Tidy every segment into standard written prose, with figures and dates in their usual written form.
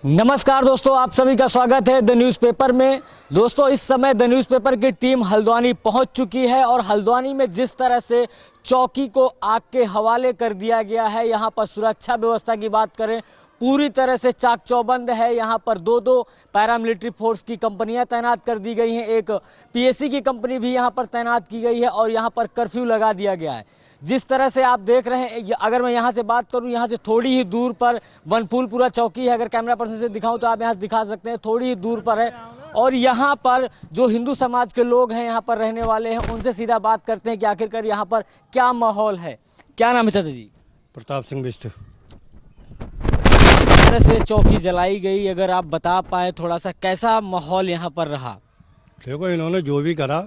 नमस्कार दोस्तों, आप सभी का स्वागत है द न्यूज़पेपर में। दोस्तों, इस समय द न्यूज़पेपर की टीम हल्द्वानी पहुंच चुकी है और हल्द्वानी में जिस तरह से चौकी को आग के हवाले कर दिया गया है, यहां पर सुरक्षा व्यवस्था की बात करें पूरी तरह से चाक चौबंद है। यहां पर दो पैरामिलिट्री फोर्स की कंपनियां तैनात कर दी गई हैं, एक पीएसी की कंपनी भी यहां पर तैनात की गई है और यहां पर कर्फ्यू लगा दिया गया है। जिस तरह से आप देख रहे हैं, अगर मैं यहाँ से बात करूँ, यहाँ से थोड़ी ही दूर पर वनफूलपुरा चौकी है। अगर कैमरा पर्सन से दिखाऊं तो आप यहाँ से दिखा सकते हैं, थोड़ी ही दूर पर है। और यहाँ पर जो हिंदू समाज के लोग हैं, यहाँ पर रहने वाले हैं, उनसे सीधा बात करते हैं कि आखिरकार यहाँ पर क्या माहौल है। क्या नाम है चाचा जी? प्रताप सिंह बिष्ट। इस तरह से चौकी जलाई गई, अगर आप बता पाए थोड़ा सा कैसा माहौल यहाँ पर रहा? देखो, इन्होंने जो भी करा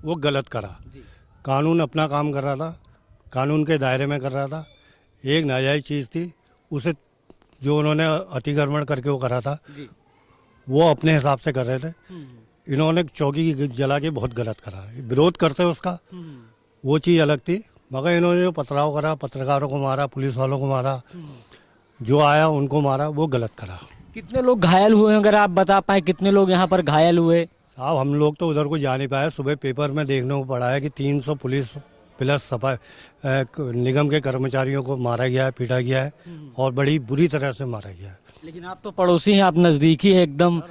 वो गलत करा। कानून अपना काम कर रहा था, कानून के दायरे में कर रहा था। एक नाजायज़ चीज़ थी, उसे जो उन्होंने अतिक्रमण करके वो करा था वो अपने हिसाब से कर रहे थे। इन्होंने चौकी की जला के बहुत गलत करा। विरोध करते उसका, वो चीज़ अलग थी, मगर इन्होंने जो पथराव करा, पत्रकारों को मारा, पुलिस वालों को मारा, जो आया उनको मारा, वो गलत करा। कितने लोग घायल हुए, अगर आप बता पाए कितने लोग यहाँ पर घायल हुए? साहब, हम लोग तो उधर को जा नहीं पाए। सुबह पेपर में देखने को पड़ा है कि 300 पुलिस प्लस सफाई निगम के कर्मचारियों को मारा गया है, पीटा गया है और बड़ी बुरी तरह से मारा गया है। लेकिन आप तो पड़ोसी हैं, आप नज़दीकी है एकदम।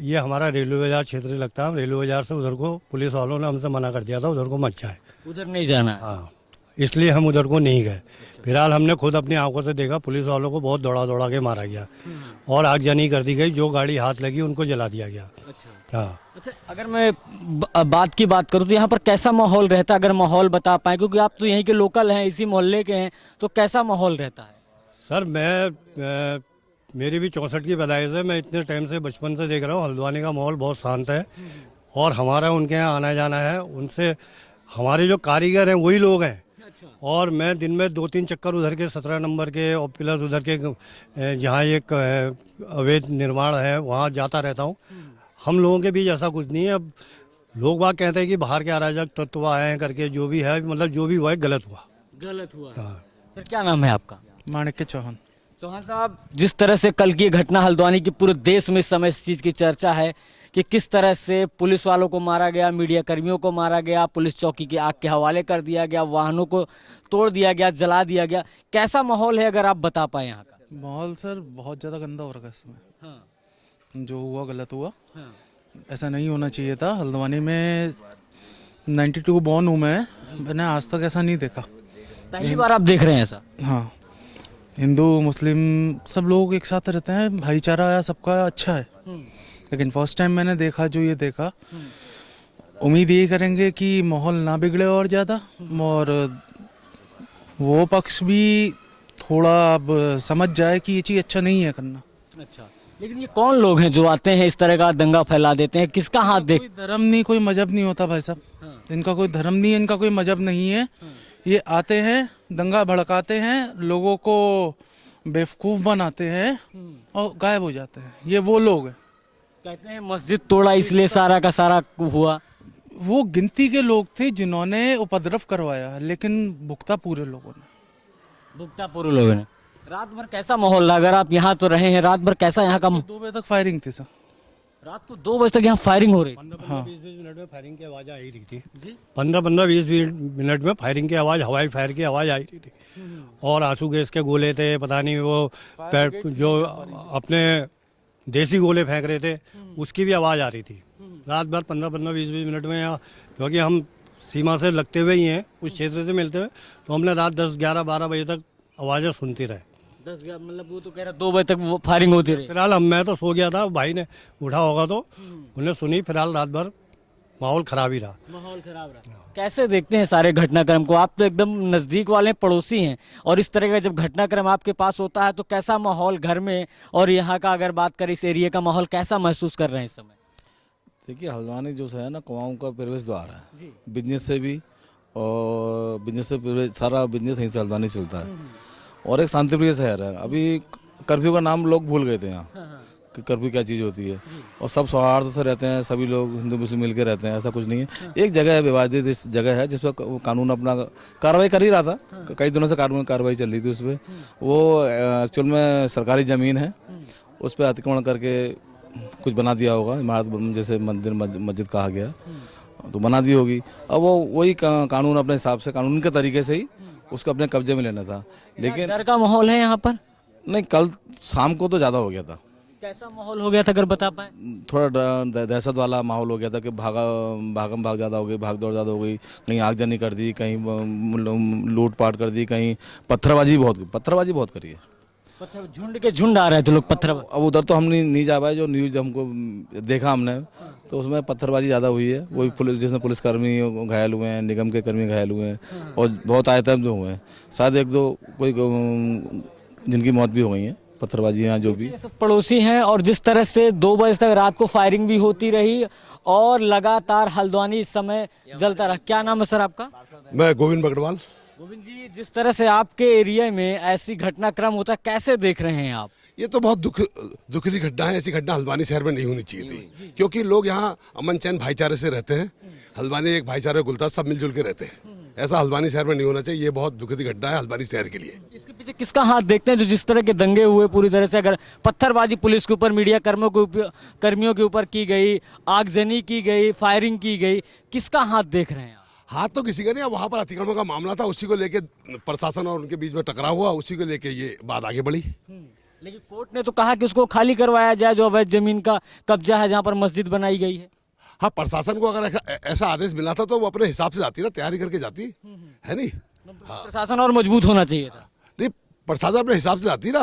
ये हमारा रेलवे बाजार क्षेत्र लगता है। रेलवे बाजार से उधर को पुलिस वालों ने हमसे मना कर दिया था, उधर को मत जाए, उधर नहीं जाना है। हाँ, इसलिए हम उधर को नहीं गए। फिलहाल हमने खुद अपनी आंखों से देखा, पुलिस वालों को बहुत दौड़ा दौड़ा के मारा गया और आगजनी कर दी गई। जो गाड़ी हाथ लगी उनको जला दिया गया। हाँ। अच्छा, अगर मैं बात करूं तो यहाँ पर कैसा माहौल रहता है, अगर माहौल बता पाए, क्योंकि आप तो यहीं के लोकल हैं, इसी मोहल्ले के हैं, तो कैसा माहौल रहता है? सर, मेरी भी 64 की पैदाइश है। मैं इतने टाइम से बचपन से देख रहा हूँ, हल्द्वानी का माहौल बहुत शांत है और हमारा उनके यहाँ आना जाना है। उनसे हमारे जो कारीगर हैं वही लोग हैं। और मैं दिन में 2-3 चक्कर उधर के 17 नंबर के और प्लस उधर के जहाँ एक अवैध निर्माण है वहाँ जाता रहता हूँ। हम लोगों के बीच ऐसा कुछ नहीं है। अब लोग बात कहते हैं कि बाहर के अराजक तत्व आए हैं करके, जो भी है, मतलब जो भी हुआ है गलत हुआ। हाँ। सर, क्या नाम है आपका? माणिक्य चौहान। चौहान साहब, जिस तरह से कल की घटना हल्द्वानी की पूरे देश में इस समय इस चीज़ की चर्चा है कि किस तरह से पुलिस वालों को मारा गया, मीडिया कर्मियों को मारा गया, पुलिस चौकी की आग के हवाले कर दिया गया, वाहनों को तोड़ दिया गया, जला दिया गया, कैसा माहौल है अगर आप बता पाए यहाँ का? माहौल सर बहुत ज़्यादा गंदा हो रहा है इस समय। हाँ। जो हुआ गलत हुआ। हाँ। ऐसा नहीं होना चाहिए था। हल्द्वानी में 92 बॉर्न हूँ मैंने आज तक ऐसा नहीं देखा। पहली बार आप देख रहे हैं ऐसा? हाँ, हिंदू मुस्लिम सब लोग एक साथ रहते हैं, भाईचारा सबका अच्छा है। लेकिन फर्स्ट टाइम मैंने देखा जो ये देखा। उम्मीद यही करेंगे कि माहौल ना बिगड़े और ज़्यादा, और वो पक्ष भी थोड़ा अब समझ जाए कि ये चीज़ अच्छा नहीं है करना। अच्छा, लेकिन ये कौन लोग हैं जो आते हैं इस तरह का दंगा फैला देते हैं? किसका हाथ देख? कोई धर्म नहीं, कोई मजहब नहीं होता भाई साहब। इनका कोई धर्म नहीं है, इनका कोई मजहब नहीं है। ये आते हैं, दंगा भड़काते हैं, लोगों को बेवकूफ़ बनाते हैं और गायब हो जाते हैं। ये वो लोग हैं। कहते हैं मस्जिद तोड़ा इसलिए सारा का सारा हुआ। वो गिनती के लोग थे जिन्होंने उपद्रव करवाया, लेकिन भुगता पूरे लोगों ने। लोगों ने। रात भर कैसा माहौल रहा? अगर आप यहाँ तो रहे हैं, रात भर कैसा यहाँ का? 2 बजे तक फायरिंग थी सर। रात को 2 बजे तक यहाँ फायरिंग हो रही? 15-20 मिनट में फायरिंग की आवाज़ आ ही रही थी। 15-20 मिनट में फायरिंग की आवाज़, हवाई फायर की आवाज़ आ रही थी। और आंसू गैस के गोले थे, पता नहीं वो जो अपने देसी गोले फेंक रहे थे, उसकी भी आवाज़ आ रही थी। रात भर 15-20 मिनट में यहाँ, क्योंकि हम सीमा से लगते हुए ही हैं, उस क्षेत्र से मिलते हुए, तो हमने रात 10-11-12 बजे तक आवाज़ें सुनती रहे। 10 मतलब वो तो कह रहा 2 बजे तक वो फायरिंग होती रही। फिलहाल मैं तो सो गया था, भाई ने उठा होगा तो उन्हें सुनी। फिलहाल रात भर माहौल खराब ही रहा। कैसे देखते हैं सारे घटनाक्रम को? आप तो एकदम नज़दीक वाले पड़ोसी हैं, और इस तरह का जब घटनाक्रम आपके पास होता है तो कैसा माहौल घर में और यहाँ का, अगर बात करें इस एरिया का माहौल, कैसा महसूस कर रहे हैं इस समय? देखिए, हल्द्वानी जो है ना, कुआओं का प्रवेश द्वार है बिजनेस से भी, और बिजनेस से सारा बिजनेस यहीं से हल्द्वानी चलता है और एक शांतिप्रिय शहर है। अभी कर्फ्यू का नाम लोग भूल गए थे यहाँ कि कर्फ्यू क्या चीज़ होती है, और सब सौहार्द से रहते हैं, सभी लोग हिंदू मुस्लिम मिलकर रहते हैं। ऐसा कुछ नहीं है। एक जगह है, विवादित जगह है, जिस पर कानून अपना कार्रवाई कर ही रहा था। कई दिनों से कानून कार्रवाई चल रही थी उस पर। वो एक्चुअल में सरकारी ज़मीन है उस पर अतिक्रमण करके कुछ बना दिया होगा, इमारत जैसे मंदिर मस्जिद कहा गया तो बना दी होगी। अब वो वही कानून अपने हिसाब से कानून के तरीके से ही उसको अपने कब्जे में लेना था। लेकिन डर का माहौल है यहाँ पर? नहीं, कल शाम को तो ज़्यादा हो गया था, कैसा माहौल हो गया था अगर बता पाए? थोड़ा दहशत वाला माहौल हो गया था कि भागम भाग ज़्यादा हो गई, भाग दौड़ ज़्यादा हो गई, कहीं आगजनी कर दी, कहीं लूटपाट कर दी, कहीं पत्थरबाजी बहुत करी है। पत्थर झुंड के झुंड आ रहे थे लोग पत्थर। अब उधर तो हम नहीं जा पाए, जो न्यूज़ हमको देखा हमने तो उसमें पत्थरबाजी ज़्यादा हुई है। वही पुलिस, जिसमें पुलिसकर्मी घायल हुए हैं, निगम के कर्मी घायल हुए हैं और बहुत आयतन जो हुए हैं, शायद एक दो कोई जिनकी मौत भी हो गई है पत्थरबाजी यहाँ जो भी। ये सब पड़ोसी हैं और जिस तरह से 2 बजे तक रात को फायरिंग भी होती रही और लगातार हल्द्वानी इस समय जलता रहा। क्या नाम है सर आपका? मैं गोविंद बगड़वाल। गोविंद जी, जिस तरह से आपके एरिया में ऐसी घटनाक्रम होता है, कैसे देख रहे हैं आप? ये तो बहुत दुखद घटना है। ऐसी घटना हल्द्वानी शहर में नहीं होनी चाहिए थी, क्योंकि लोग यहाँ अमन चैन भाईचारे से रहते हैं। हल्द्वानी एक भाईचारे गुलता, सब मिलजुल के रहते हैं। ऐसा हल्द्वानी शहर में नहीं होना चाहिए। ये बहुत दुखद घटना है हल्द्वानी शहर के लिए। इसके पीछे किसका हाथ देखते हैं? जो जिस तरह के दंगे हुए पूरी तरह से, अगर पत्थरबाजी पुलिस के ऊपर, मीडिया कर्मियों के ऊपर की गई, आगजनी की गई, फायरिंग की गई, किसका हाथ देख रहे हैं आप? हाथ तो किसी का नहीं। वहाँ पर अतिक्रमण का मामला था, उसी को लेके प्रशासन और उनके बीच में टकराव हुआ, उसी को लेके ये बात आगे बढ़ी। लेकिन कोर्ट ने तो कहा कि उसको खाली करवाया जाए, जो अवैध जमीन का कब्जा है जहाँ पर मस्जिद बनाई गई है। हाँ, प्रशासन को अगर ऐसा आदेश मिला था तो वो अपने हिसाब से जाती ना, तैयारी करके जाती है नहीं। हाँ, प्रशासन और मजबूत होना चाहिए था। नहीं, प्रशासन अपने हिसाब से जाती ना।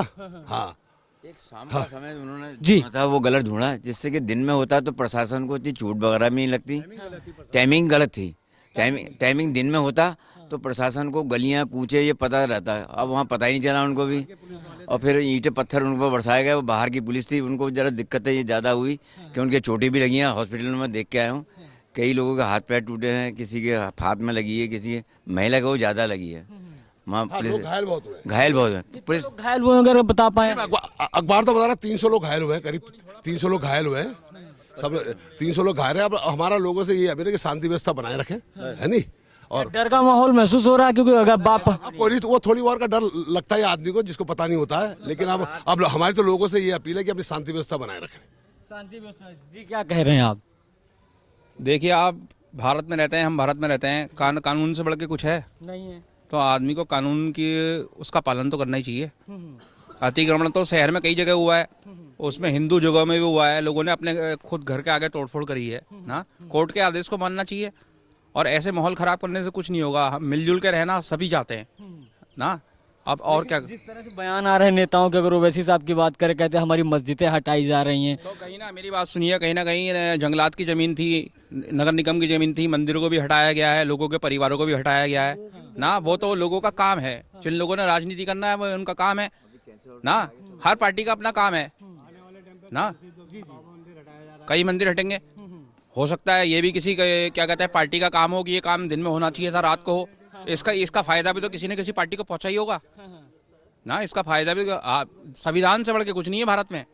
हाँ, एक शाम का समय उन्होंने जी। ढूंढा था, वो गलत ढूंढा, जिससे कि दिन में होता तो प्रशासन को इतनी चोट वगैरह भी नहीं लगती। टाइमिंग गलत थी। टाइमिंग दिन में होता तो प्रशासन को गलियां कूचे ये पता रहता। अब वहाँ पता ही नहीं चला उनको भी। और फिर ईंटें पत्थर उन पर बरसाए गए। वो बाहर की पुलिस थी, उनको ज़रा दिक्कतें ये ज़्यादा हुई कि उनके चोटें भी लगी हैं। हॉस्पिटल में देख के आया हूँ, कई लोगों के हाथ पैर टूटे हैं, किसी के हाथ में लगी है, किसी के महिला को ज़्यादा लगी है। वहाँ पुलिस घायल बहुत हुए। घायल बहुत है। पुलिस घायल हुए अगर बता पाए? अखबार तो बता रहा 300 लोग घायल हुए हैं, करीब 300 लोग घायल हुए हैं। सब 300 लोग घायल हैं। अब हमारा लोगों से ये है कि शांति व्यवस्था बनाए रखें, है नहीं। और डर का माहौल महसूस हो रहा है क्योंकि अगर बाप कोई नहीं तो वो थोड़ी और का डर लगता है आदमी को, जिसको पता नहीं होता है। लेकिन अब हमारी तो लोगों से ये अपील है कि अपनी शांति व्यवस्था बनाए रखें। शांति व्यवस्था जी, क्या कह रहे हैं आप? देखिए, आप भारत में रहते हैं, हम भारत में रहते हैं। कानून से बढ़ के कुछ है नहीं है। तो आदमी को कानून की उसका पालन तो करना ही चाहिए। अतिक्रमण तो शहर में कई जगह हुआ है, उसमें हिंदू जगहों में भी हुआ है। लोगों ने अपने खुद घर के आगे तोड़फोड़ करी है ना। कोर्ट के आदेश को मानना चाहिए और ऐसे माहौल खराब करने से कुछ नहीं होगा। हम मिलजुल के रहना सभी चाहते हैं ना। अब और क्या, जिस तरह से बयान आ रहे हैं नेताओं के, अगर ओवैसी साहब की बात करें, कहते हैं हमारी मस्जिदें हटाई जा रही हैं। तो कहीं ना, मेरी बात सुनिए, कहीं ना कहीं जंगलात की जमीन थी, नगर निगम की जमीन थी, मंदिरों को भी हटाया गया है, लोगों के परिवारों को भी हटाया गया है ना। वो तो लोगों का काम है। जिन लोगों ने राजनीति करना है वो उनका काम है ना। हर पार्टी का अपना काम है ना। कई मंदिर हटेंगे, हो सकता है ये भी किसी क्या कहते हैं पार्टी का काम हो कि ये काम दिन में होना चाहिए था, रात को हो। इसका फायदा भी तो किसी न किसी पार्टी को पहुंचा ही होगा ना। इसका फायदा भी संविधान से बढ़ के कुछ नहीं है भारत में।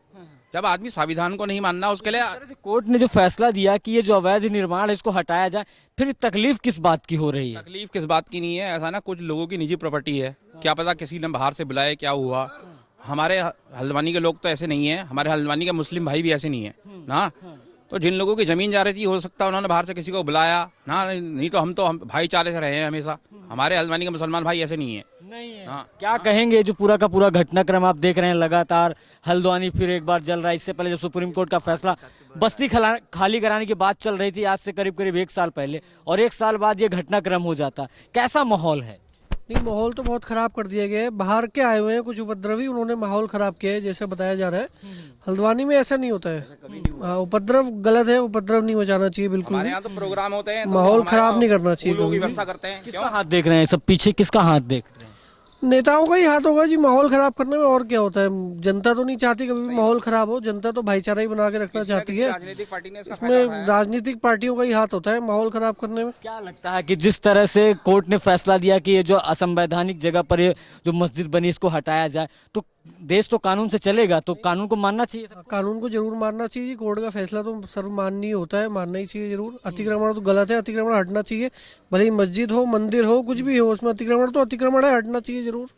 जब आदमी संविधान को नहीं मानना, उसके लिए कोर्ट ने जो फैसला दिया कि ये जो अवैध निर्माण है इसको हटाया जाए, फिर तकलीफ किस बात की हो रही है? तकलीफ किस बात की नहीं है। ऐसा ना, कुछ लोगों की निजी प्रॉपर्टी है, क्या पता किसी ने बाहर से बुलाए, क्या हुआ। हमारे हल्द्वानी के लोग तो ऐसे नहीं है, हमारे हल्द्वानी के मुस्लिम भाई भी ऐसे नहीं है ना। तो जिन लोगों की जमीन जा रही थी, हो सकता है उन्होंने बाहर से किसी को बुलाया ना। नहीं तो हम भाईचारे से रहे हैं हमेशा। हमारे हल्द्वानी के मुसलमान भाई ऐसे नहीं है। नहीं है। हाँ। क्या कहेंगे जो पूरा का पूरा घटनाक्रम आप देख रहे हैं, लगातार हल्द्वानी फिर एक बार जल रहा है। इससे पहले जो सुप्रीम कोर्ट का फैसला बस्ती खाली कराने की बात चल रही थी आज से करीब 1 साल पहले, और 1 साल बाद ये घटनाक्रम हो जाता, कैसा माहौल है? नहीं, माहौल तो बहुत ख़राब कर दिया गया है। बाहर के आए हुए हैं कुछ उपद्रवी, उन्होंने माहौल ख़राब किया है जैसे बताया जा रहा है। हल्द्वानी में ऐसा नहीं होता है। उपद्रव गलत है, उपद्रव नहीं मचाना चाहिए बिल्कुल। हमारे यहाँ तो प्रोग्राम होते हैं, तो माहौल हमारे खराब यहाँ नहीं करना चाहिए फूलों की कभी भी। वर्षा करते हैं। किसका हाथ देख रहे हैं सब पीछे? किसका हाथ देख रहे हैं? नेताओं का ही हाथ होगा जी माहौल खराब करने में, और क्या होता है। जनता तो नहीं चाहती कभी भी माहौल खराब हो। जनता तो भाईचारा ही बना के रखना चाहती है। राजनीतिक पार्टी ने इसका फायदा इसमें उठाया। राजनीतिक पार्टियों का ही हाथ होता है माहौल खराब करने में। क्या लगता है कि जिस तरह से कोर्ट ने फैसला दिया कि ये जो असंवैधानिक जगह पर ये जो मस्जिद बनी इसको हटाया जाए, तो देश तो कानून से चलेगा, तो कानून को मानना चाहिए सबको। कानून को जरूर मानना चाहिए। कोर्ट का फैसला तो सर्वमान्य होता है, मानना ही चाहिए जरूर। अतिक्रमण तो गलत है, अतिक्रमण हटना चाहिए। भले ही मस्जिद हो, मंदिर हो, कुछ भी हो, उसमें अतिक्रमण तो अतिक्रमण है, हटना चाहिए जरूर।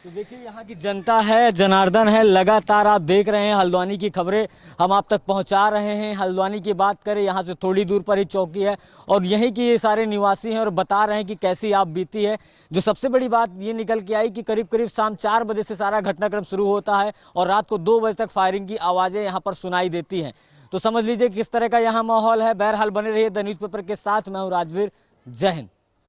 तो देखिए यहाँ की जनता है, जनार्दन है, लगातार आप देख रहे हैं हल्द्वानी की खबरें हम आप तक पहुंचा रहे हैं। हल्द्वानी की बात करें, यहाँ से थोड़ी दूर पर ही चौकी है और यहीं की ये सारे निवासी हैं और बता रहे हैं कि कैसी आप बीती है। जो सबसे बड़ी बात ये निकल के आई कि करीब करीब शाम 4 बजे से सारा घटनाक्रम शुरू होता है और रात को 2 बजे तक फायरिंग की आवाज़ें यहाँ पर सुनाई देती हैं। तो समझ लीजिए किस तरह का यहाँ माहौल है। बहरहाल बने रहिए द न्यूज़पेपर के साथ। मैं हूँ राजवीर। जय हिंद।